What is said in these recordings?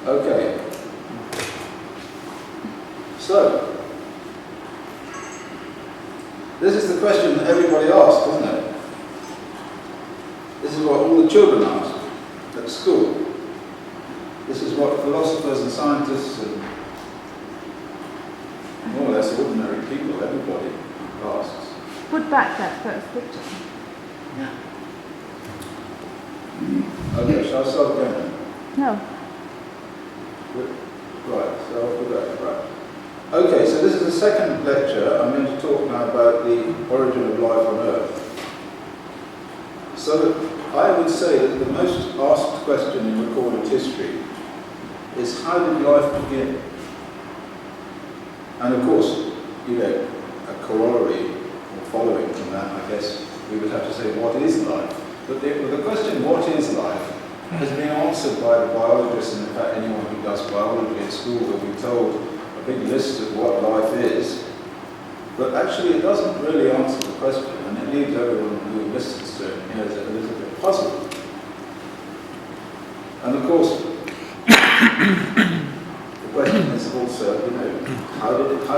Okay. So, this is the question that everybody asks, isn't it? This is what all the children ask at school. This is what philosophers and scientists and more or less ordinary people, everybody asks. Put back that first picture. Yeah. Okay, shall I start again? No. Right, so I'll put that right. Okay, so this is the second lecture. I'm going to talk now about the origin of life on Earth. So I would say that the most asked question in recorded history is, how did life begin? And of course, you know, a corollary or following from that, I guess, we would have to say, what is life? But the question, what is life, has been answered by the biologists, and in fact anyone who does biology at school will be told a big list of what life is. But actually it doesn't really answer the question, and it leaves everyone who listens to it, you know, a little bit puzzled. And of course, the question is also, you know, how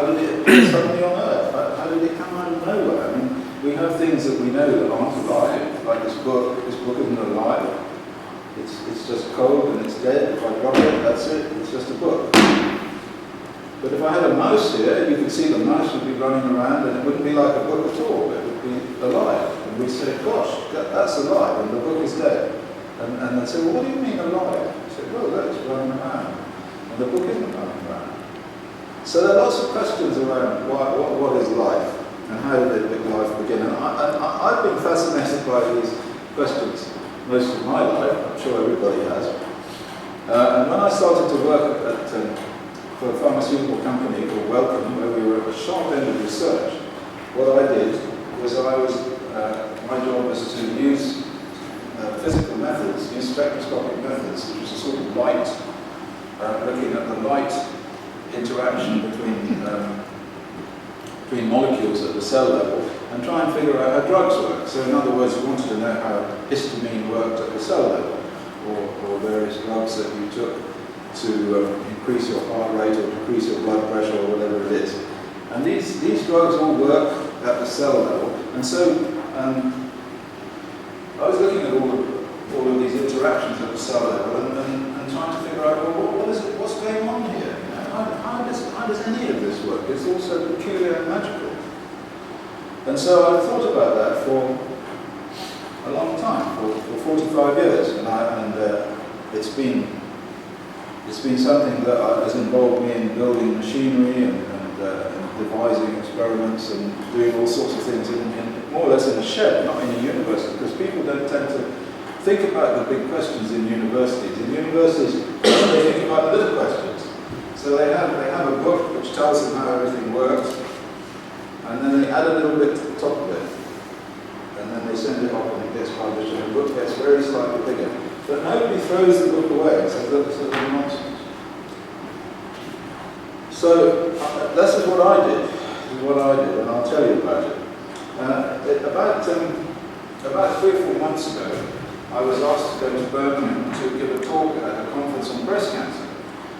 did it appear suddenly on Earth? How did it come out of nowhere? I mean, we have things that we know that aren't alive, like this book. This book isn't alive. It's just cold and it's dead. If I drop it, that's it. It's just a book. But if I had a mouse here, you could see the mouse would be running around, and it wouldn't be like a book at all. It would be alive. And we'd say, gosh, that's alive, and the book is dead. And they'd say, well, what do you mean alive? I said, well, that's running around. And the book isn't running around. So there are lots of questions around what is life, and how did life begin? And I've been fascinated by these questions most of my life. I'm sure everybody has. And when I started to work for a pharmaceutical company called Wellcome, where we were at the sharp end of research, what I did was my job was to use physical methods, use spectroscopic methods, which is a sort of light, looking at the light interaction between molecules at the cell level, and try and figure out how drugs work. So in other words, we wanted to know how histamine worked at the cell level, or various drugs that you took to increase your heart rate or decrease your blood pressure or whatever it is. And these drugs all work at the cell level. And so I was looking at all of these interactions at the cell level and trying to figure out, well, what's going on here? You know, how does any of this work? It's all so peculiar and magical. And so I thought about that for a long time, for 45 years, and it's been something that has involved me in building machinery and devising experiments and doing all sorts of things more or less in a shed, not in a university, because people don't tend to think about the big questions in universities. In universities, they think about the little questions. So they have a book which tells them how everything works, and then they add a little bit to the top of it, and then they send it off and it gets published, and the book gets very slightly bigger. But nobody throws the book away and says, look, this is nonsense. So this is what I did. And I'll tell you about it. About 3 or 4 months ago, I was asked to go to Birmingham to give a talk at a conference on breast cancer.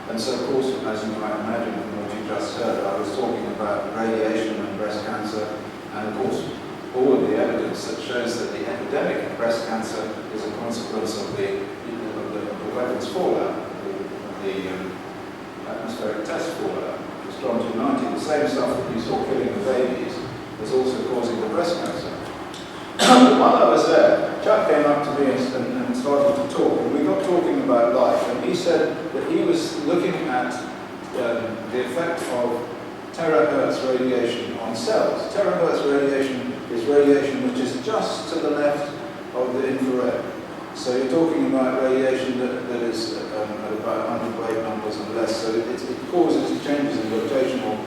And so, of course, as you might imagine from what you just heard, I was talking about radiation and breast cancer, and of course, all of the evidence that shows that the epidemic of breast cancer is a consequence of the weapons fallout, the atmospheric test fallout, the strontium-90, the same stuff that you saw killing the babies, was also causing the breast cancer. While I was there, a chap came up to me and started to talk, and we got talking about life, and he said that he was looking at the effect of terahertz radiation on cells. Terahertz radiation is radiation which is just to the left of the infrared. So you're talking about radiation that is at about 100 wave numbers and less. So it causes changes in rotational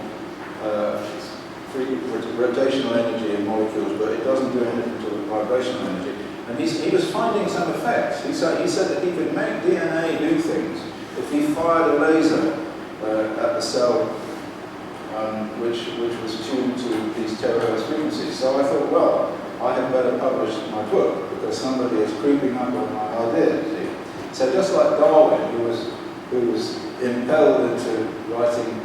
energy in molecules, but it doesn't do anything to the vibrational energy. And he was finding some effects. He said that he could make DNA do things if he fired a laser at the cell, which was tuned to these terahertz frequencies. So I thought, well, I had better publish my book, because somebody is creeping up on my idea. So just like Darwin, who was who was impelled into writing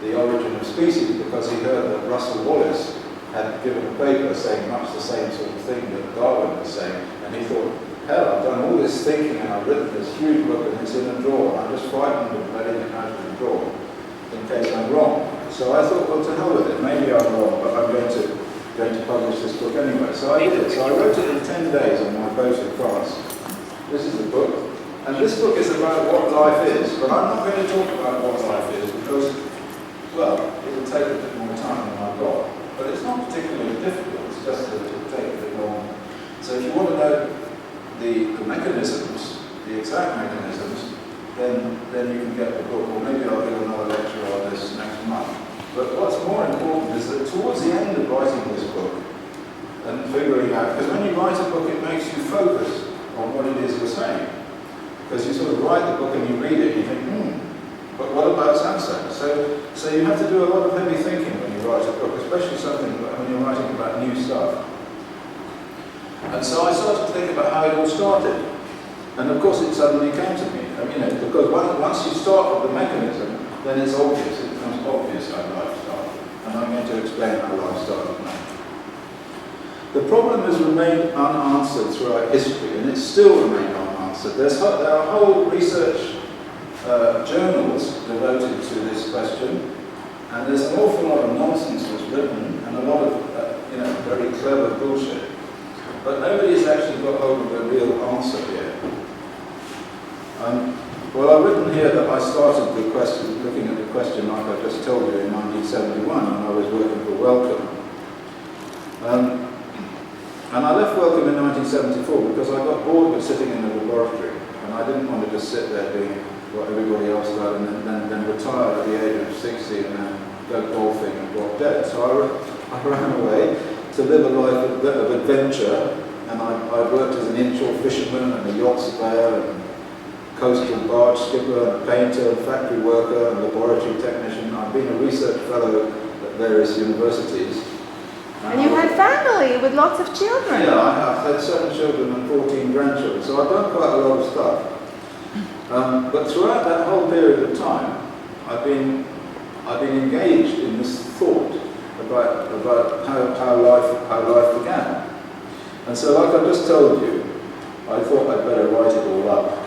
The Origin of Species because he heard that Russell Wallace had given a paper saying much the same sort of thing that Darwin was saying, and he thought, hell, I've done all this thinking and I've written this huge book and it's in a drawer, and I'm just frightened of letting it out of the drawer in case I'm wrong. So I thought, well, to hell with it, maybe I'm wrong, but I'm going to publish this book anyway. So I did. So I wrote it in 10 days on my boat in France. This is the book. And this book is about what life is, but I'm not going to talk about what life is because, well, it will take a bit more time than I've got. But it's not particularly difficult, it's just that it will take a bit longer. So if you want to know the mechanisms, the exact mechanisms, then you can get the book, or maybe I'll give another lecture on this next month. But what's more important is that towards the end of writing this book, and figuring out, because when you write a book it makes you focus on what it is you're saying. Because you sort of write the book and you read it and you think, but what about sunset? So you have to do a lot of heavy thinking when you write a book, especially something when you're writing about new stuff. And so I started to think about how it all started. And of course it suddenly came to me. I mean, because once you start with the mechanism, then it's obvious. It becomes obvious how life started. And I'm going to explain how life started now. The problem has remained unanswered throughout history, and it's still remained unanswered. There are whole research journals devoted to this question, and there's an awful lot of nonsense that's written, and a lot of very clever bullshit. But nobody's actually got hold of a real answer yet. Well, I've written here that I started the question, looking at the question like I just told you in 1971 when I was working for Wellcome. And I left Wellcome in 1974 because I got bored with sitting in the laboratory, and I didn't want to just sit there doing what everybody else does and then retire at the age of 60 and then go golfing and drop dead. So I ran away to live a life of adventure, and I worked as an inshore fisherman and a yacht surveyor and coastal barge skipper and painter, factory worker and laboratory technician. I've been a research fellow at various universities. And you had family with lots of children. Yeah, I've had 7 children and 14 grandchildren, so I've done quite a lot of stuff. But throughout that whole period of time, I've been engaged in this thought about how life began. And so, like I just told you, I thought I'd better write it all up.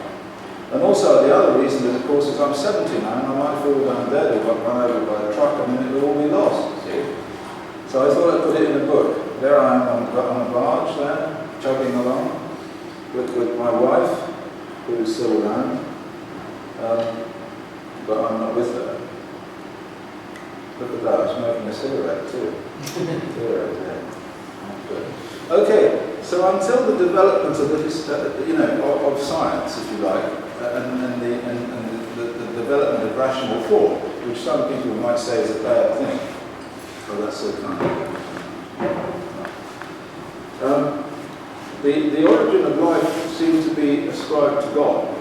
And also, the other reason is, of course, if I'm 70 now, and I might fall down dead or get run over by a truck, and then it'll all be lost, see? So I thought I'd put it in a book. There I am on a barge there, chugging along, with my wife, who's still around, but I'm not with her. Look at that, I'm smoking a cigarette too. Okay, so until the development of of science, if you like, and the development of rational thought, which some people might say is a bad thing. Oh, that's so kind. The origin of life seems to be ascribed to God.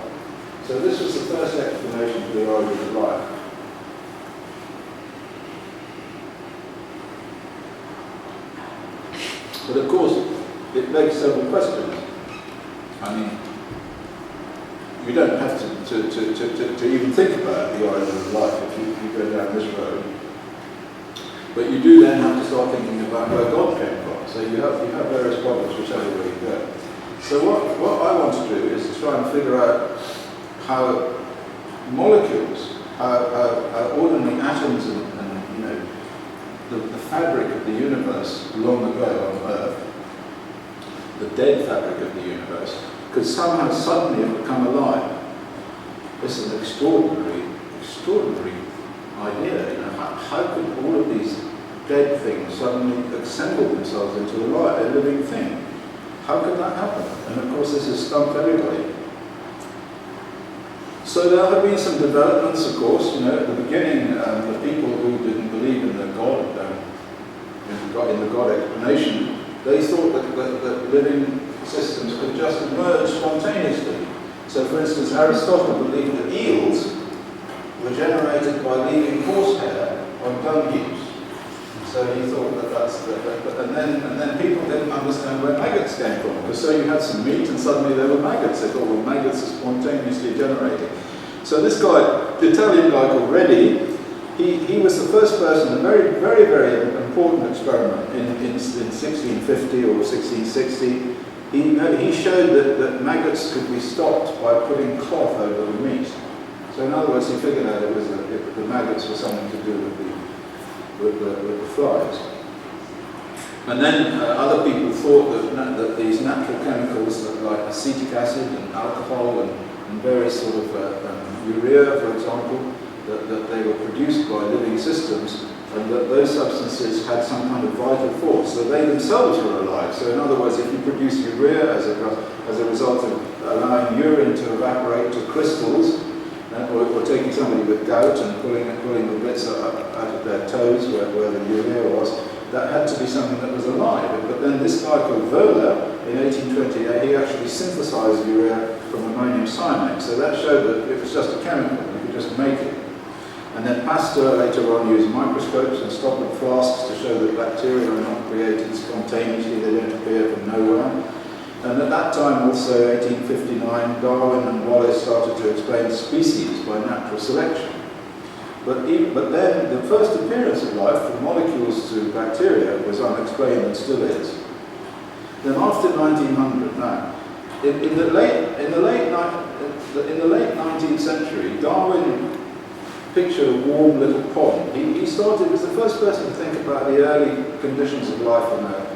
So this was the first explanation for the origin of life. But of course, it begs several questions. I mean, you don't have to even think about the origin of life if you go down this road. But you do then have to start thinking about where God came from. So you have various problems whichever way you go. So what I want to do is to try and figure out how molecules, how ordinary atoms and the fabric of the universe long ago on Earth, the dead fabric of the universe, could somehow suddenly have become alive. This is an extraordinary idea. How could all of these dead things suddenly assemble themselves into a living thing? How could that happen? And of course this has stumped everybody. So there have been some developments, of course. At the beginning, the people who didn't believe in the God, in the God explanation, they thought that living systems could just emerge spontaneously. So, for instance, Aristotle believed that eels were generated by leaving horsehair on dung heaps. So he thought and then people didn't understand where maggots came from. Because so you had some meat and suddenly there were maggots. They thought, well, maggots are spontaneously generated. So this guy, the Italian guy called Reddy, he was the first person, a very, very, very important experiment in 1650 or 1660. He showed that maggots could be stopped by putting cloth over the meat. So in other words, he figured out the maggots were something to do with the flies. And then other people thought that these natural chemicals like acetic acid and alcohol and various sort of urea, for example, that they were produced by living systems, and that those substances had some kind of vital force, so they themselves were alive. So in other words, if you produce urea as a result of allowing urine to evaporate to crystals, or taking somebody with gout and pulling the bits out of their toes where the urea was, that had to be something that was alive. But then this guy called Wohler, in 1828, he actually synthesized urea from ammonium cyanide. So that showed that it was just a chemical, you could just make it. And then Pasteur later on used microscopes and stoppered flasks to show that bacteria are not created spontaneously, they don't appear from nowhere. And at that time also, 1859, Darwin and Wallace started to explain species by natural selection. But then the first appearance of life from molecules to bacteria was unexplained and still is. Then after 1900, now, in the late 19th century, Darwin pictured a warm little pond. He was the first person to think about the early conditions of life on Earth.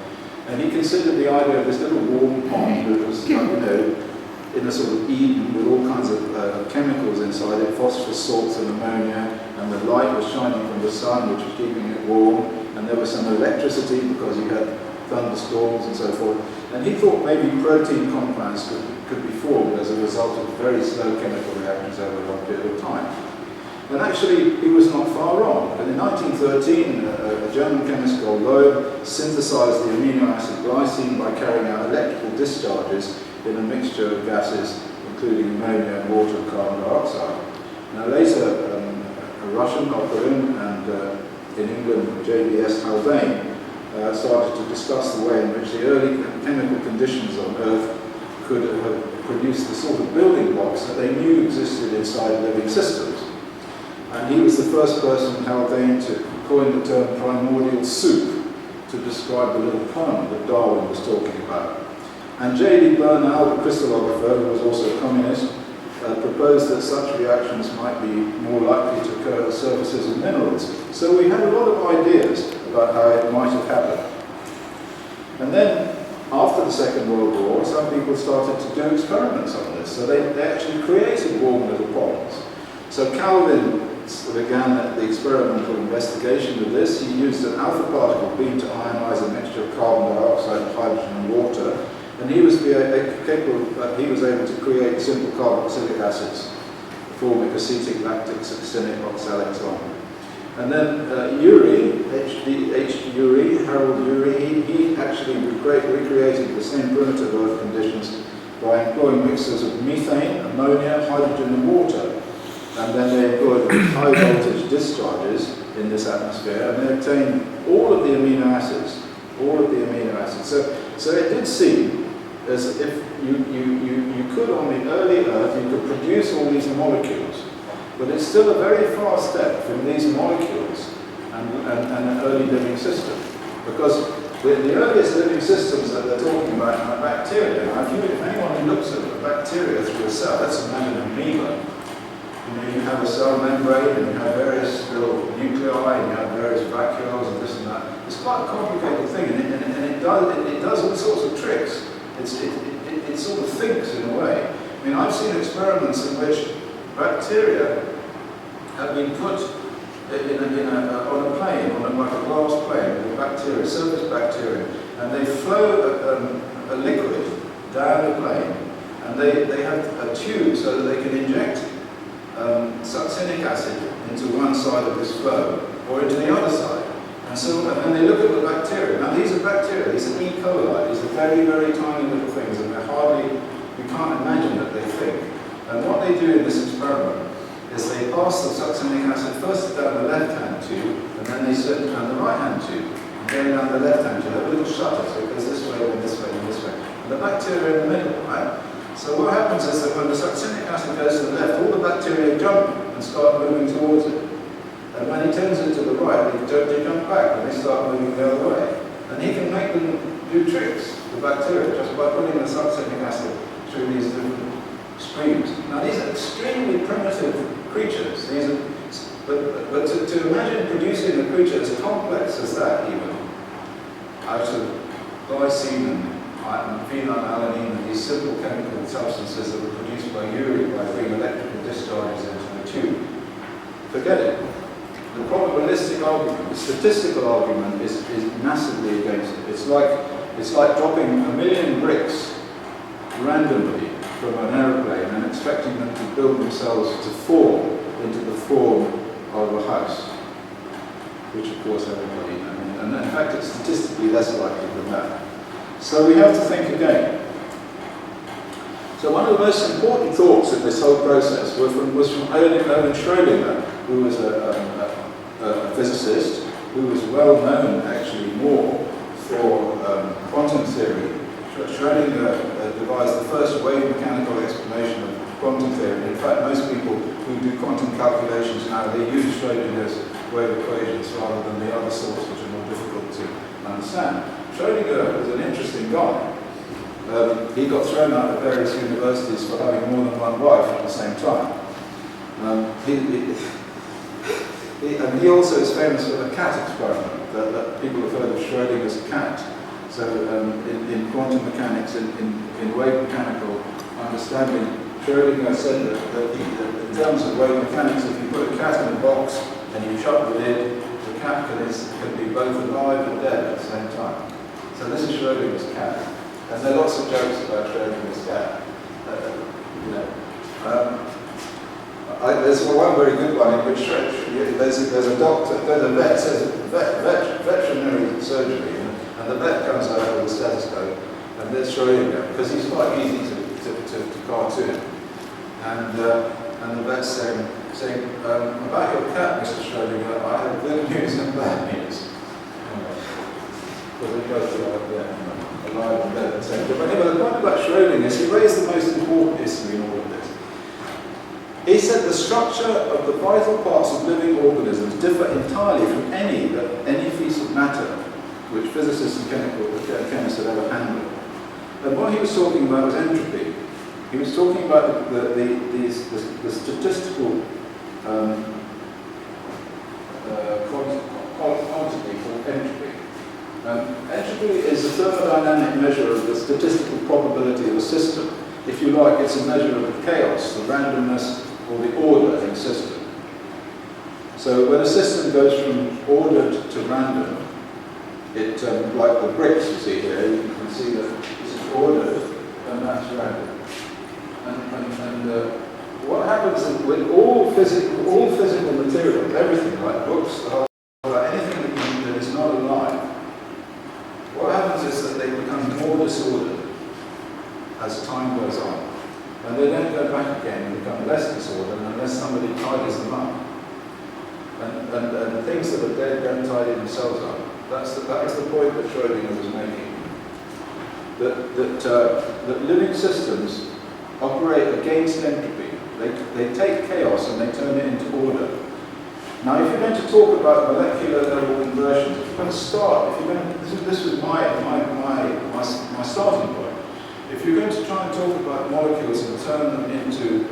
And he considered the idea of this little warm pond that was, in a sort of Eden with all kinds of chemicals inside it, phosphorus salts and ammonia, and the light was shining from the sun, which was keeping it warm, and there was some electricity because you had thunderstorms and so forth. And he thought maybe protein compounds could be formed as a result of very slow chemical reactions over a long period of time. And actually, he was not far wrong. And in 1913, a German chemist called Loeb synthesized the amino acid glycine by carrying out electrical discharges in a mixture of gases, including ammonia and water and carbon dioxide. Now later, a Russian, Operin, and in England, J.B.S. Haldane, started to discuss the way in which the early chemical conditions on Earth could have produced the sort of building blocks that they knew existed inside living systems. And he was the first person, Haldane, to coin the term primordial soup to describe the little pond that Darwin was talking about. And J.D. Bernal, the crystallographer, who was also a communist, proposed that such reactions might be more likely to occur at surfaces of minerals. So we had a lot of ideas about how it might have happened. And then, after the Second World War, some people started to do experiments on this. So they actually created warm little ponds. So Calvin began the experimental investigation of this. He used an alpha particle beam to ionize a mixture of carbon dioxide, hydrogen, and water. And he was able to create simple carboxylic acids, forming acetic, lactic, succinic, oxalic, so on. And then Harold Urey, he actually recreated the same primitive Earth conditions by employing mixtures of methane, ammonia, hydrogen, and water. And then they employed high voltage discharges in this atmosphere, and they obtained all of the amino acids. So it did seem as if you could, on the early Earth, you could produce all these molecules. But it's still a very far step from these molecules and an early living system. Because the earliest living systems that they're talking about are bacteria. Now, if anyone who looks at a bacteria through a cell, that's an amoeba. You have a cell membrane, and you have various little nuclei, and you have various vacuoles, and this and that. It's quite a complicated thing, and it does all sorts of tricks. It sort of thinks in a way. I mean, I've seen experiments in which bacteria have been put on a plane, like a glass plane with bacteria, surface bacteria, and they flow a liquid down the plane, and they have a tube so that they can inject succinic acid into one side of this flow, or into the other side. And then they look at the bacteria. Now these are bacteria, these are E. coli, these are very, very tiny little things, and you can't imagine that they think. And what they do in this experiment is they pass the succinic acid first down the left-hand tube, and then they send it down the right-hand tube. And going down the left-hand tube, they have a little shutter, so it goes this way, and this way, and this way. And the bacteria in the middle, right? So what happens is that when the succinic acid goes to the left, all the bacteria jump and start moving towards it. And when he turns it to the right, they jump back and they start moving the other way. And he can make them do tricks, the bacteria, just by putting the succinic acid through these different streams. Now these are extremely primitive creatures. These are, but to imagine producing a creature as complex as that, even out of glycine and phenylalanine and these simple chemical substances that were produced by urea by doing electrical discharges into a tube, forget it. The probabilistic argument, the statistical argument is massively against it. It's like dropping 1 million bricks randomly from an aeroplane and expecting them to build themselves to form into the form of a house, which of course everybody, and in fact it's statistically less likely than that. So we have to think again. So one of the most important thoughts in this whole process was from Erwin Schrödinger, who was a physicist, who was well known actually more for quantum theory. Schrödinger devised the first wave mechanical explanation of quantum theory. In fact, most people who do quantum calculations now, they use Schrödinger's wave equations rather than the other sorts which are more difficult to understand. Schrödinger was an interesting guy. He got thrown out of various universities for having more than one wife at the same time. And he also is famous for the cat experiment, that people have heard of Schrödinger's cat. So in quantum mechanics, in wave mechanical understanding, Schrödinger said that in terms of wave mechanics, if you put a cat in a box and you shut the lid, the cat can be both alive and dead at the same time. So this is Schrödinger's cat. And there are lots of jokes about Schrödinger's cat. There's one very good one in which there's a doctor, there's a vet, says veterinary surgery, and the vet comes out with a stethoscope, and there's Schrödinger, because he's quite easy to cartoon. And the vet's saying about your cat, Mr. Schrödinger, I have good news and bad news. Because we both are alive and dead at the same time. But anyway, the point about Schrödinger is he raised the most important issue in all of this. He said the structure of the vital parts of living organisms differ entirely from any piece of matter which physicists and chemists had ever handled. And what he was talking about was entropy. He was talking about the statistical quantity called entropy. Entropy is a thermodynamic measure of the statistical probability of a system. If you like, it's a measure of the chaos, the randomness, or the order in a system. So when a system goes from ordered to random, it, like the bricks you see here, you can see that this is ordered and that's random. And what happens is with all physical material, everything like books, like anything that is not alive, what happens is that they become more disordered as time goes on. And they don't go back again and become less disordered unless somebody tidies them up. And the things that are dead don't tidy themselves up. That was the point that Schrödinger was making. That living systems operate against entropy. They take chaos and they turn it into order. Now, if you're going to talk about molecular level inversions, if you're going to start, this was my starting point. If you're going to try and talk about molecules and turn them into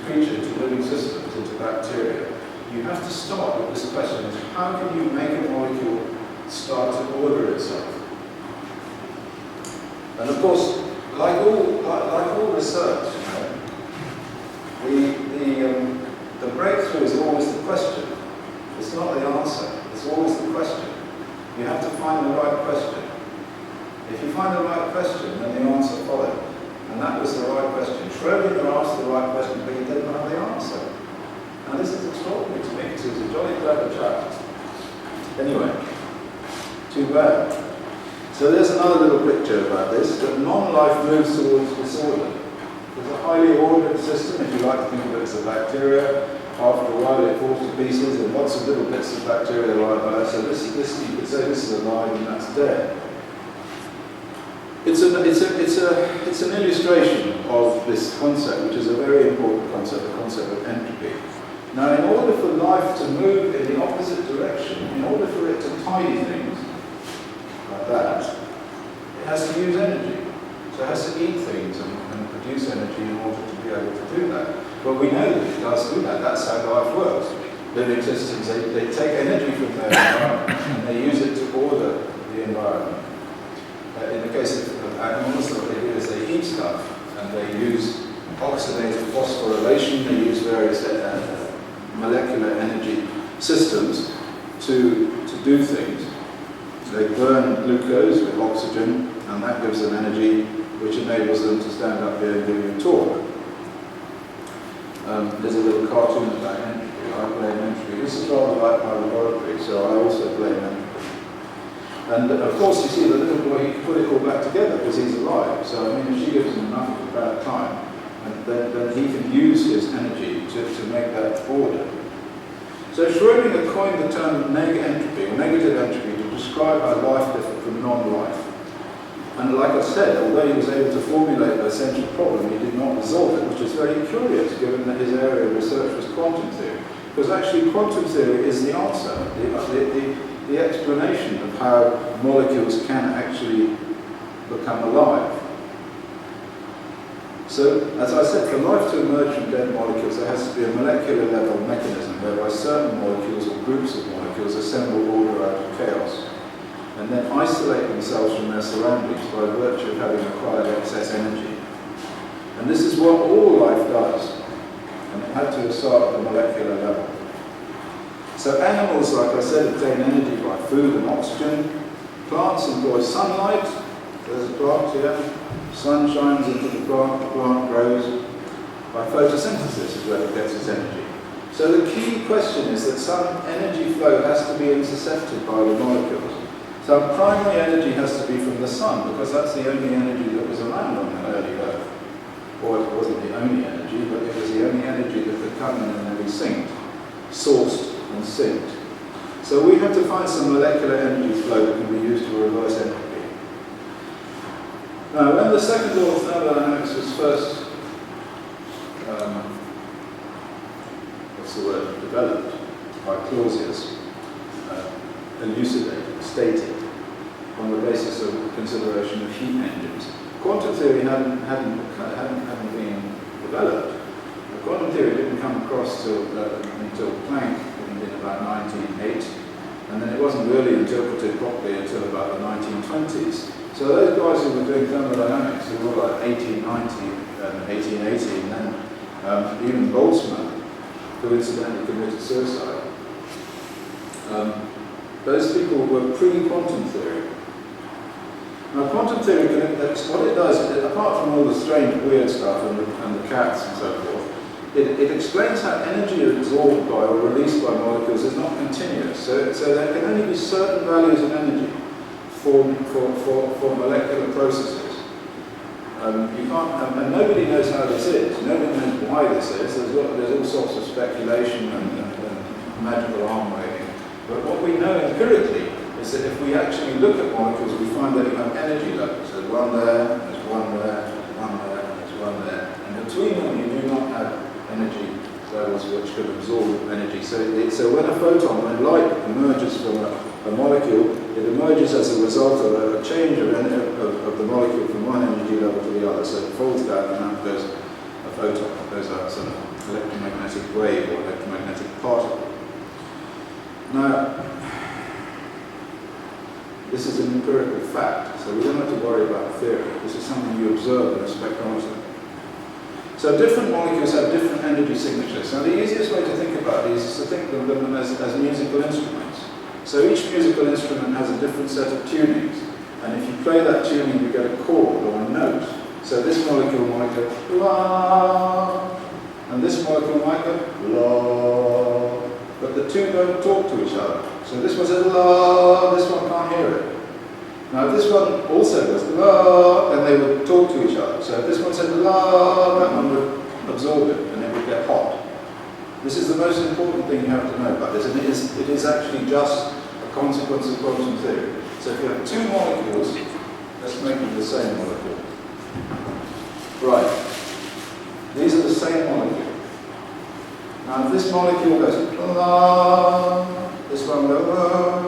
creatures, into living systems, into bacteria, you have to start with this question: is how can you make a molecule start to order itself? And of course, like all research, the breakthrough is always the question. It's not the answer. It's always the question. You have to find the right question. If you find the right question, then the answer followed. And that was the right question. Schrödinger asked the right question, but he didn't have the answer. Now this is extraordinary to me, because he was a jolly clever chap. Anyway, too bad. So there's another little picture about this, that non-life moves towards disorder. There's a highly ordered system, if you like to think of it as a bacteria. After a while it falls to pieces, and lots of little bits of bacteria like that. So this you could say this is alive and that's dead. It's an illustration of this concept, which is a very important concept, the concept of entropy. Now, in order for life to move in the opposite direction, in order for it to tidy things like that, it has to use energy. So it has to eat things and produce energy in order to be able to do that. Well, we know that it does do that. That's how life works. Living systems, they take energy from their environment and they use it to order the environment. In the case of animals, what they do is they eat stuff and they use oxidative phosphorylation, they use various molecular energy systems to do things. They burn glucose with oxygen, and that gives them energy, which enables them to stand up here and give you a talk. There's a little cartoon about entropy. I blame entropy. This is rather like my laboratory, so I also blame entropy. And of course, you see the little boy, he can put it all back together because he's alive. So I mean, if she gives him enough of a bad time, and then he can use his energy to make that order. So Schrödinger coined the term neg-entropy, or negative entropy, to describe how life differed from non-life. And like I said, although he was able to formulate the essential problem, he did not resolve it, which is very curious given that his area of research was quantum theory. Because actually quantum theory is the answer, the explanation of how molecules can actually become alive. So, as I said, for life to emerge from dead molecules, there has to be a molecular level mechanism whereby certain molecules or groups of molecules assemble order out of chaos and then isolate themselves from their surroundings by virtue of having acquired excess energy. And this is what all life does, and it had to start at the molecular level. So animals, like I said, obtain energy by food and oxygen. Plants employ sunlight. There's a plant here. Sun shines into the plant grows. By photosynthesis is where it gets its energy. So the key question is that some energy flow has to be intercepted by the molecules. So primary energy has to be from the sun, because that's the only energy that was around on the early Earth. Or it wasn't the only energy, but it was the only energy that could come in and then be synced, sourced and synced. So we have to find some molecular energy flow that can be used to reverse entropy. Now, when the second law of thermodynamics was first developed by Clausius, elucidated, stated, on the basis of consideration of heat engines. Quantum theory hadn't been developed. The quantum theory didn't come across until Planck in about 1908, and then it wasn't really interpreted properly until about the 1920s. So those guys who were doing thermodynamics, who were like 1890 and 1880, and then even Boltzmann, who incidentally committed suicide, those people were pre-quantum theory. Now, quantum theory, what it does, apart from all the strange, weird stuff and the cats and so forth, it explains how energy absorbed by or released by molecules is not continuous. So there can only be certain values of energy for molecular processes. You can't, and nobody knows how this is. Nobody knows why this is. There's all sorts of speculation and magical arm waving. But what we know empirically is that if we actually look at molecules, we find that you have energy levels. There's one there, there's one there, one there, and there's one there. And between them, you do not have energy levels which could absorb energy. So when a photon, when light emerges from a molecule, it emerges as a result of a change of the molecule from one energy level to the other. So it falls down and out goes a photon, it goes out some electromagnetic wave or electromagnetic particle. Now, this is an empirical fact, so we don't have to worry about theory. This is something you observe in a spectrometer. So different molecules have different energy signatures. Now the easiest way to think about these is to think of them as musical instruments. So each musical instrument has a different set of tunings, and if you play that tuning you get a chord or a note. So this molecule might go la, and this molecule might go la, but the two don't talk to each other. So this one says la, this one can't hear it. Now if this one also goes la, then they would talk to each other. So if this one said la, that one would absorb it and it would get hot. This is the most important thing you have to know about this, and it is actually just a consequence of quantum theory. So if you have two molecules Let's make them the same molecule. Right. These are the same molecule. Now if this molecule goes la, this one goes la,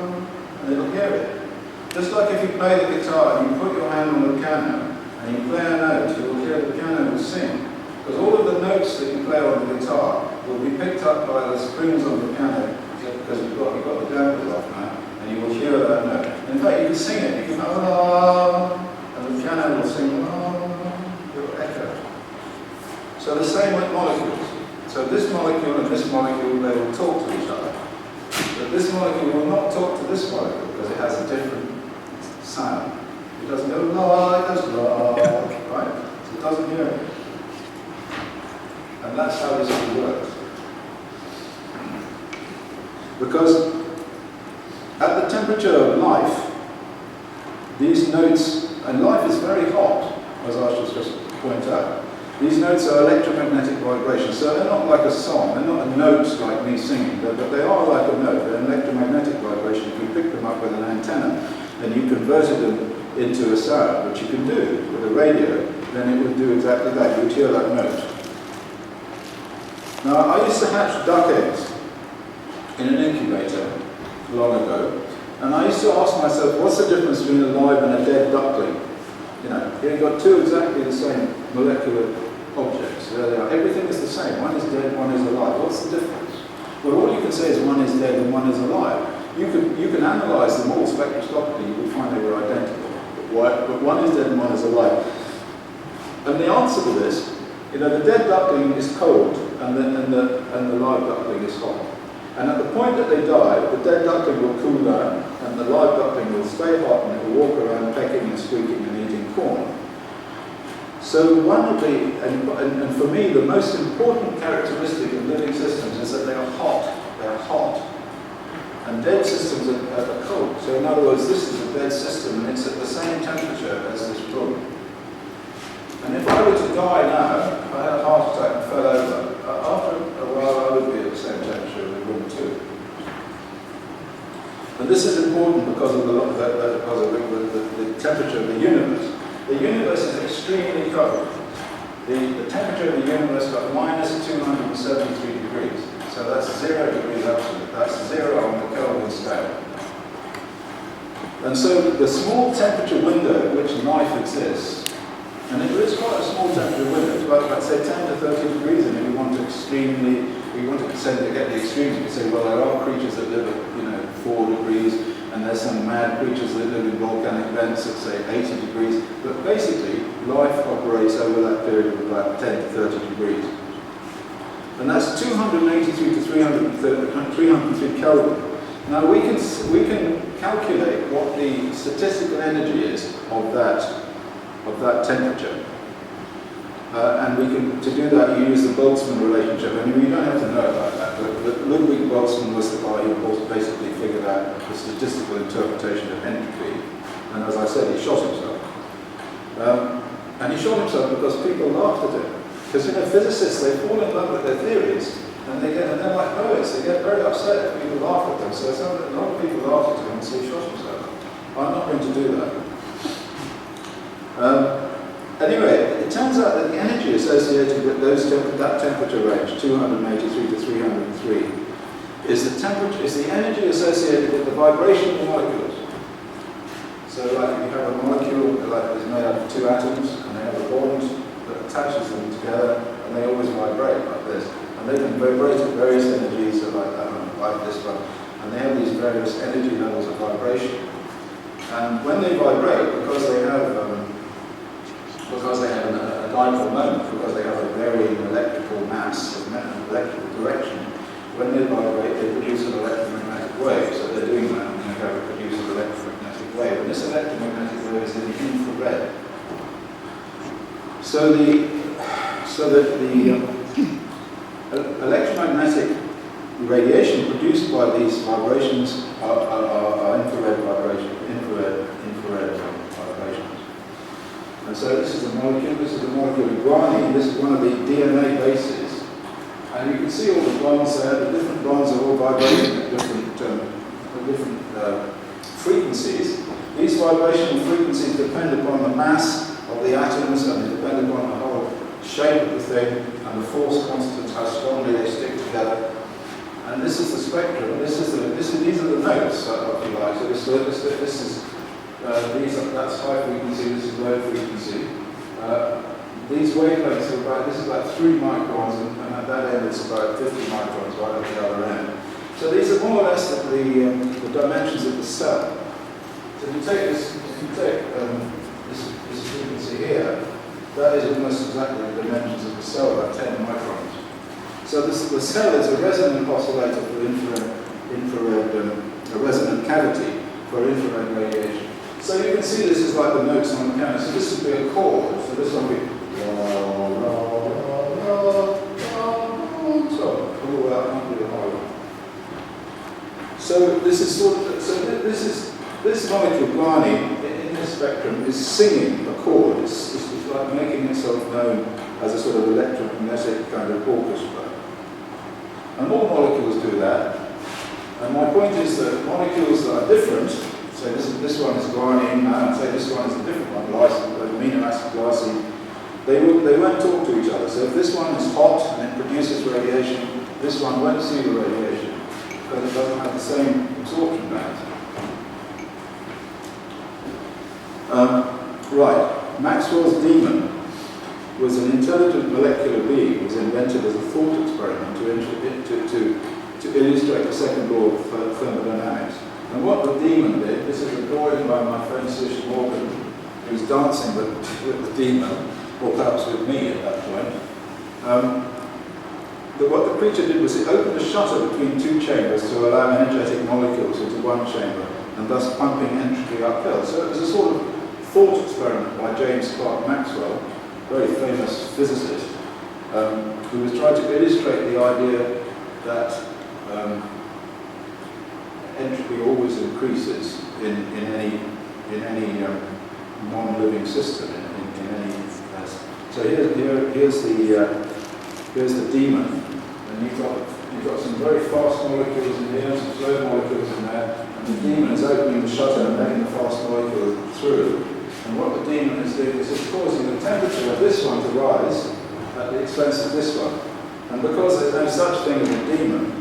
and it'll hear it. Just like if you play the guitar and you put your hand on the piano and you play a note, you will hear the piano will sing. Because all of the notes that you play on the guitar will be picked up by the strings on the piano, because you've got the dampers off now, and you will hear that note. In fact, you can sing it. You can and the piano will sing it will echo. So the same with molecules. So this molecule and this molecule, they will talk to each other. But this molecule will not talk to this molecule because it has a different sound. It doesn't go la, it goes la, right? So it doesn't hear it. And that's how this all works. Because at the temperature of life, these notes, and life is very hot, as I should just point out, these notes are electromagnetic vibrations, so they're not like a song, they're not a note like me singing, but they are like a note, they're an electromagnetic vibration. If you pick them up with an antenna, and you converted them into a sound, which you can do with a radio, then it would do exactly that, you would hear that note. Now, I used to hatch duck eggs in an incubator long ago, and I used to ask myself, what's the difference between a live and a dead duckling? You know, you've got two exactly the same molecular objects. There they are. Everything is the same. One is dead, one is alive. What's the difference? Well, all you can say is one is dead and one is alive. You can analyse them all spectroscopically, you will find they were identical. But one is dead and one is alive. And the answer to this, you know, the dead duckling is cold and the live duckling is hot. And at the point that they die, the dead duckling will cool down and the live duckling will stay hot and it will walk around pecking and squeaking and eating corn. So one of the, and for me, the most important characteristic of living systems is that they are hot. They are hot. And dead systems are cold. So in other words, this is a dead system and it's at the same temperature as this room. And if I were to die now, if I had a heart attack and fell over, after a while I would be at the same temperature as the room too. And this is important because of the temperature of the universe. The universe is extremely cold. The temperature of the universe got minus 273 degrees. So that's 0 degrees absolute. That's 0 on the Kelvin scale. And so the small temperature window at which life exists, and it is quite a small temperature window, it's about, let's say, 10 to 30 degrees, and if we want to send to get the extremes, we could say, well, there are creatures that live at 4 degrees, and there's some mad creatures that live in volcanic vents at, say, 80 degrees. But basically, life operates over that period of about 10 to 30 degrees. And that's 283 to 303 Kelvin. Now we can calculate what the statistical energy is of that temperature. And to do that, you use the Boltzmann relationship. I mean, you don't have to know about that, but Ludwig Boltzmann was the guy who basically figured out the statistical interpretation of entropy. And as I said, he shot himself. And he shot himself because people laughed at him. Because physicists, they fall in love with their theories, and they're like poets. They get very upset if people laugh at them. So a lot of people laughed at him and so he shot himself. I'm not going to do that. Anyway, it turns out that the energy associated with that temperature range, 283 to 303, is the energy associated with the vibration of the molecules. So, like if you have a molecule that is made up of two atoms, and they have a bond that attaches them together, and they always vibrate like this, and they can vibrate at various energies, so like this one, and they have these various energy levels of vibration. And when they vibrate, because they have a dipole moment, because they have a varying electrical mass of electrical direction, when they vibrate, they produce an electromagnetic wave. So they're doing that, and they're going to produce an electromagnetic wave. And this electromagnetic wave is in the infrared. So that the electromagnetic radiation produced by these vibrations are infrared vibrations. And so this is a molecule. This is a molecule of guanine. This is one of the DNA bases. And you can see all the bonds there. The different bonds are all vibrating at different frequencies. These vibrational frequencies depend upon the mass of the atoms, and they depend upon the whole shape of the thing and the force constants, how strongly they stick together. And this is the spectrum. These are the notes, if you like. So that's high frequency. This is low frequency. These wavelengths are about. This is about 3 microns, and at that end it's about 50 microns right at the other end. So these are more or less the dimensions of the cell. So if you take this frequency here, that is almost exactly the dimensions of the cell, about 10 microns. So the cell is a resonant oscillator for a resonant cavity for infrared radiation. So you can see this is like the notes on the piano. So this would be a chord. So this one would be so all the way up, can't do the high one. So this is this molecule guanine in this spectrum is singing a chord. It's like making itself known as a sort of electromagnetic kind of orchestra. And all molecules do that. And my point is that molecules that are different, say this one is guanine, and say this one is a different one, amino acid glycine, they won't talk to each other. So if this one is hot and it produces radiation, this one won't see the radiation because it doesn't have the same absorption band. Right, Maxwell's demon was an intelligent molecular being. It was invented as a thought experiment to illustrate the second law of thermodynamics. And what the demon did, this is a drawing by my friend Sish Morgan, who was dancing with the demon, or perhaps with me at that point. What the creature did was it opened a shutter between 2 chambers to allow energetic molecules into one chamber, and thus pumping entropy uphill. So it was a sort of thought experiment by James Clerk Maxwell, very famous physicist, who was trying to illustrate the idea that entropy always increases in any non-living system. So here's the demon, and you've got some very fast molecules in here, some slow molecules in there, and the demon is opening the shutter and letting the fast molecule through. And what the demon is doing is it's causing the temperature of this one to rise at the expense of this one. And because there's no such thing as a demon,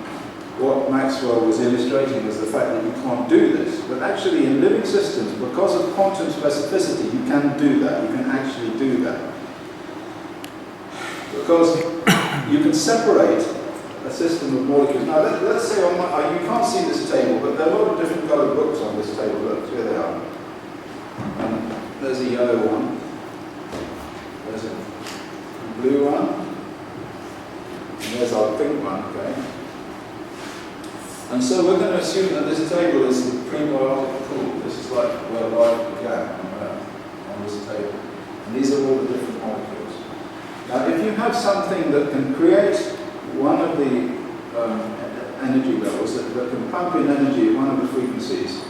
what Maxwell was illustrating is the fact that you can't do this. But actually in living systems, because of quantum specificity, you can do that. You can actually do that. Because you can separate a system of molecules. Now let's say you can't see this table, but there are a lot of different coloured books on this table. Look, here they are. There's a yellow one. There's a blue one. And there's our pink one, okay? And so we're going to assume that this table is the prebiotic pool. This is like where life began on this table. And these are all the different molecules. Now, if you have something that can create one of the energy levels, that can pump in energy at one of the frequencies,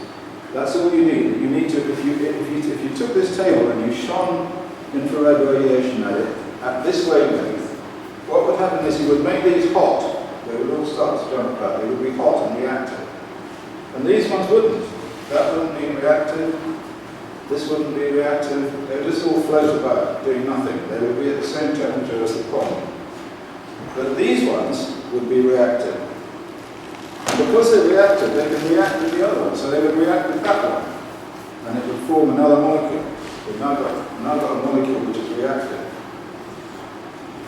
that's all you need. You need to, if you took this table and you shone infrared radiation at it at this wavelength, what would happen is you would make these hot. They would all start to jump about. They would be hot and reactive. And these ones wouldn't. That wouldn't be reactive. This wouldn't be reactive. They would just all float about, doing nothing. They would be at the same temperature as the pond. But these ones would be reactive. And because they're reactive, they can react with the other one. So they would react with that one. And it would form another molecule. We've now got a molecule which is reactive.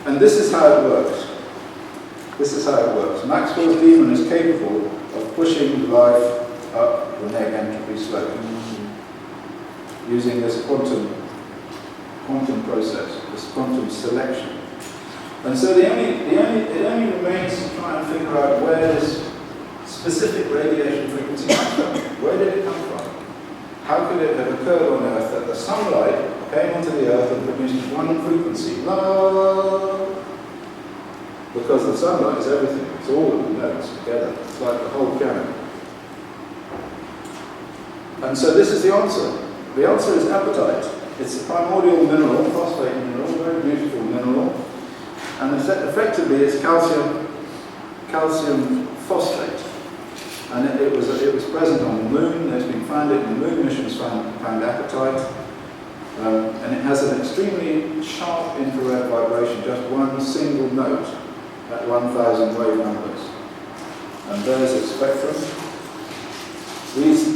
And this is how it works. This is how it works. Maxwell's demon is capable of pushing life up the neg entropy slope using this quantum process, this quantum selection. And so it only remains to try and figure out where this specific radiation frequency comes from. Where did it come from? How could it have occurred on Earth that the sunlight came onto the Earth and produced one frequency? Because the sunlight is everything. It's all of the notes together. It's like the whole piano. And so this is the answer. The answer is apatite. It's a primordial mineral, phosphate mineral, very beautiful mineral. And effectively it's calcium phosphate. And it was present on Moon. There's been found it in the Moon missions, found apatite. And it has an extremely sharp infrared vibration, just one single note at 1,000 wave numbers. And there's its spectrum. This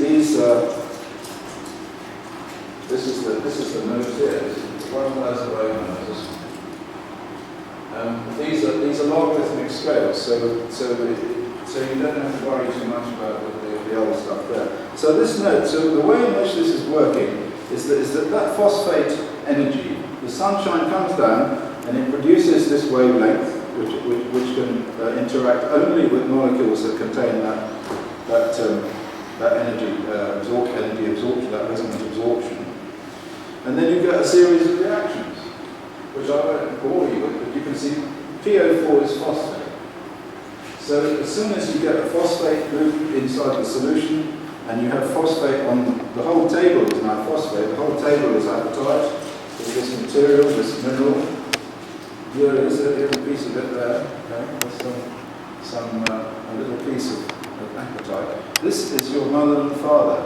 is the note here. This is 1,000 wave numbers. These are logarithmic scales, so you don't have to worry too much about the other stuff there. So this note, so the way in which this is working is that phosphate energy, the sunshine comes down and it produces this wavelength, which can interact only with molecules that contain that energy absorption, that resonant absorption. And then you get a series of reactions, which I won't bore you with, but you can see PO4 is phosphate. So as soon as you get a phosphate group inside the solution, and you have phosphate on the whole table is now phosphate, the whole table is apatite, with this material, this mineral. Here is a little piece of it there, okay? There's a little piece of apatite. This is your mother and father.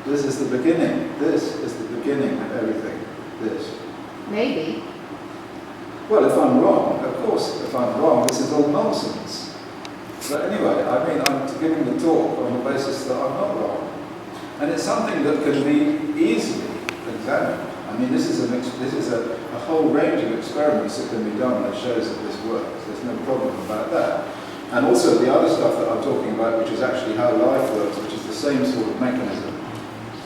This is the beginning. This is the beginning of everything. This. Maybe. Well, if I'm wrong, of course, if I'm wrong, this is all nonsense. But anyway, I mean, I'm giving the talk on the basis that I'm not wrong. And it's something that can be easily examined. I mean, this is a whole range of experiments that can be done that shows that this works. There's no problem about that. And also the other stuff that I'm talking about, which is actually how life works, which is the same sort of mechanism.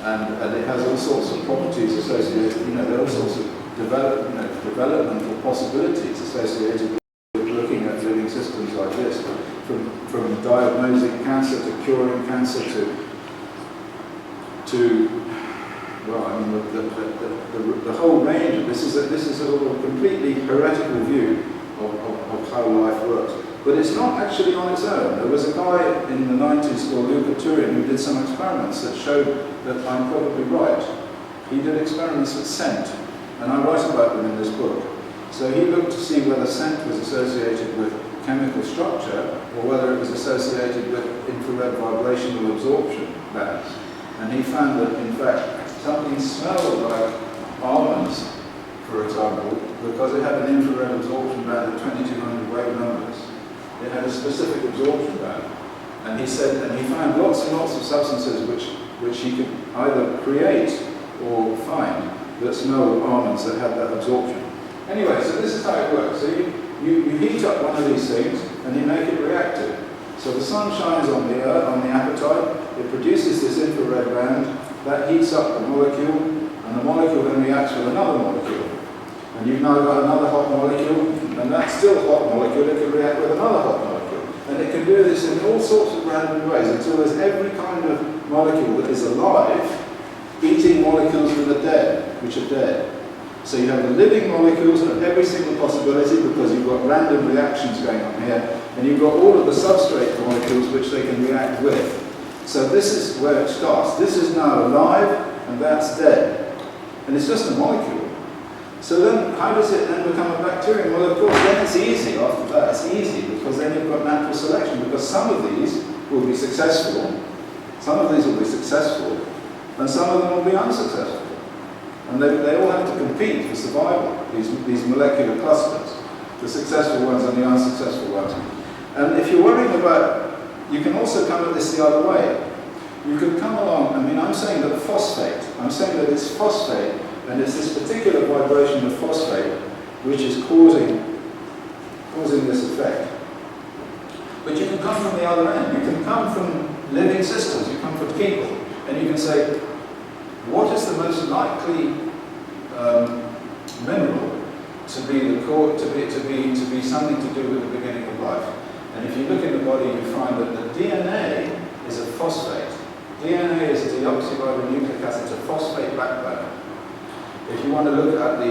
And it has all sorts of properties associated, there are all sorts of developmental possibilities associated with looking at living systems like this. From diagnosing cancer to curing cancer to well, I mean the whole range of this is a sort of completely heretical view of how life works. But it's not actually on its own. There was a guy in the 90s called Luca Turin who did some experiments that showed that I'm probably right. He did experiments with scent, and I write about them in this book. So he looked to see whether scent was associated with chemical structure or whether it was associated with infrared vibrational absorption bands. And he found that, in fact, something smelled like almonds, for example, because it had an infrared absorption band of 2200 wave numbers. It had a specific absorption band. And he said, and he found lots and lots of substances which he could either create or find that smelled of almonds that had that absorption. Anyway, so this is how it works. So you heat up one of these things and you make it reactive. So the sun shines on the earth, on the apatite, it produces this infrared band, that heats up the molecule, and the molecule then reacts with another molecule. And you've now got another hot molecule, and that still hot molecule, it can react with another hot molecule. And it can do this in all sorts of random ways until there's every kind of molecule that is alive eating molecules that are dead, which are dead. So you have the living molecules of every single possibility because you've got random reactions going on here, and you've got all of the substrate molecules which they can react with. So this is where it starts. This is now alive, and that's dead. And it's just a molecule. So then, how does it then become a bacterium? Well, of course, then it's easy after that. It's easy because then you've got natural selection, because some of these will be successful, and some of them will be unsuccessful. And they all have to compete for survival, these molecular clusters, the successful ones and the unsuccessful ones. And if you're worrying about, you can also come at this the other way. You can come along, I mean, I'm saying that it's phosphate, and it's this particular vibration of phosphate which is causing this effect. But you can come from the other end. You can come from living systems, you come from people, and you can say, what is the most likely mineral to be something to do with the beginning of life? And if you look in the body, you find that the DNA is a phosphate. DNA is a deoxyribonucleic acid, it's a phosphate backbone. If you want to look at the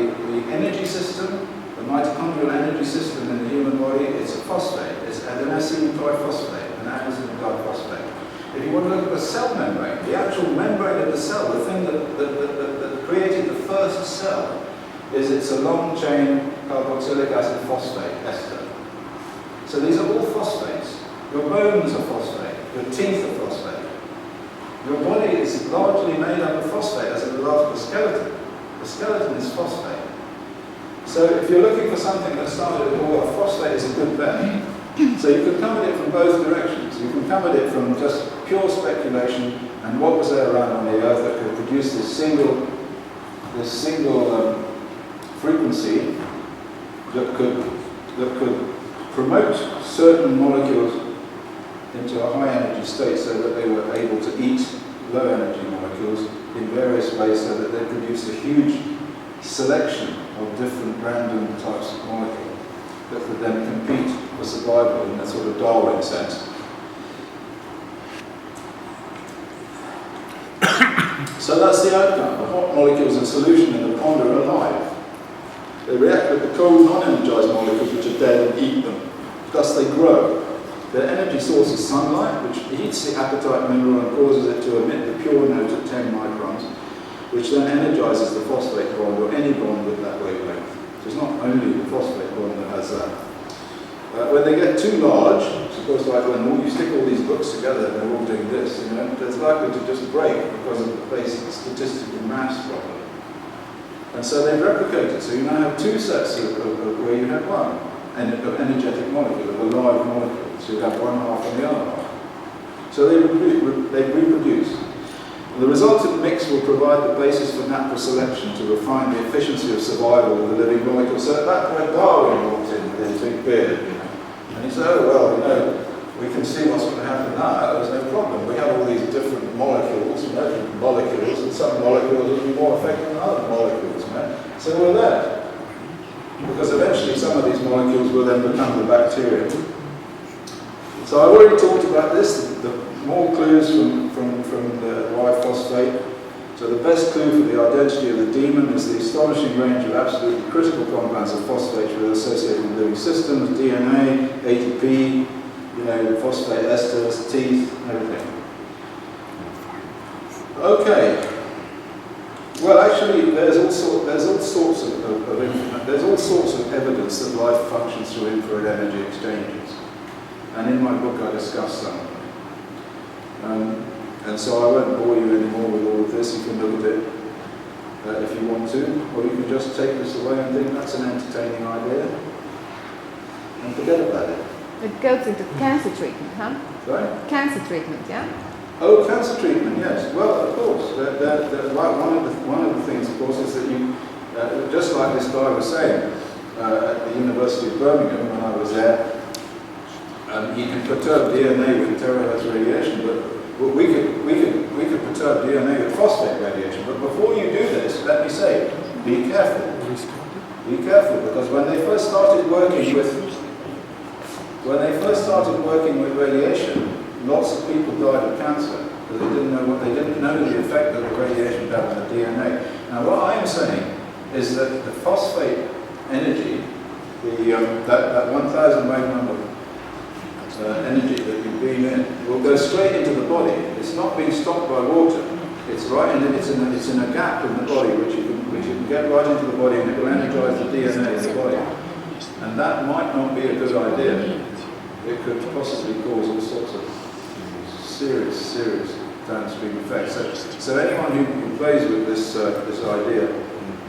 energy system, the mitochondrial energy system in the human body, it's a phosphate. It's adenosine triphosphate, an adenosine diphosphate. If you want to look at the cell membrane, the actual membrane of the cell, the thing that created the first cell, it's a long-chain carboxylic acid phosphate ester. So these are all phosphates. Your bones are phosphate. Your teeth are phosphate. Your body is largely made up of phosphate as a result of the skeleton. The skeleton is phosphate. So if you're looking for something that started with, well, phosphate is a good bet. So you can come at it from both directions. You can come at it from just pure speculation and what was there around on the earth that could produce this single frequency that could promote certain molecules into a high energy state so that they were able to eat low energy molecules in various ways so that they produce a huge selection of different random types of molecules that could then compete for survival in a sort of Darwin sense. So that's the outcome. The hot molecules in solution in the pond are alive. They react with the cold non-energized molecules which are dead and eat them. Thus they grow. Their energy source is sunlight, which heats the apatite mineral and causes it to emit the pure note at 10 microns, which then energizes the phosphate bond or any bond with that wavelength. So it's not only the phosphate bond that has that. When they get too large, suppose like when you stick all these books together and they're all doing this, it's likely to just break because of the basic statistical mass problem. And so they replicate it. So you now have two sets of where you have one of energetic molecule, of a live molecule. So you have one half and the other half. So they reproduce. The resultant mix will provide the basis for natural selection to refine the efficiency of survival of the living molecule. So at that point, Darwin walked in with his big beard, and he said, oh, well, we can see what's going to happen now. There's no problem. We have all these different molecules, and some molecules will be more effective than other molecules. So we're there. Because eventually some of these molecules will then become the bacteria. So I've already talked about this, the more clues from the why phosphate. So the best clue for the identity of the demon is the astonishing range of absolutely critical compounds of phosphates with associated with living systems, DNA, ATP, phosphate esters, teeth, everything. Okay. Well, actually, there's all sorts of evidence that life functions through infrared energy exchanges, and in my book I discuss some of them. And so I won't bore you anymore with all of this. You can look at it if you want to, or you can just take this away and think that's an entertaining idea and forget about it. It goes into cancer treatment, huh? Sorry? Cancer treatment, yeah? Oh, cancer treatment, yes. Well, of course. One of the things, of course, is that you, just like this guy was saying, at the University of Birmingham when I was there, you can perturb DNA with terahertz radiation, but we could perturb DNA with phosphate radiation. But before you do this, let me say, be careful. Be careful, because when they first started working with radiation, lots of people died of cancer because they didn't know the effect that the radiation had on the DNA. Now, what I am saying is that the phosphate energy, that 1,000 wave number energy that you beam in, will go straight into the body. It's not being stopped by water. It's right in it's in a gap in the body which you can get right into the body, and it will energize the DNA in the body. And that might not be a good idea. It could possibly cause all sorts of serious downstream effects. So anyone who plays with this idea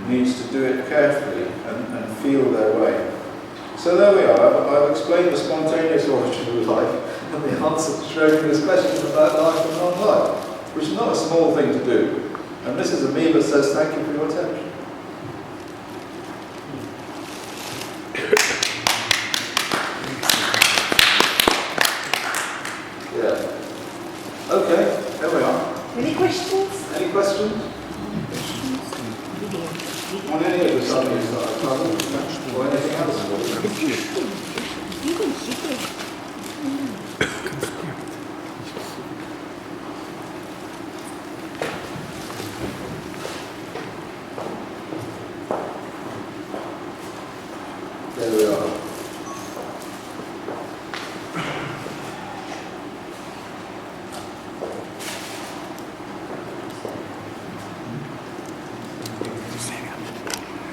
needs to do it carefully and feel their way. So there we are. I've explained the spontaneous origin of life and the answer to Schrodinger's question about life and non-life, which is not a small thing to do. And Mrs. Amoeba says thank you for your attention. Yeah. Okay, there we are. Any questions? Any questions? On any of the subjects that I've covered, or anything else? There we are.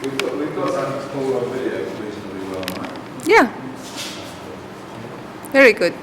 We've got that whole video reasonably well, right? Yeah. Very good.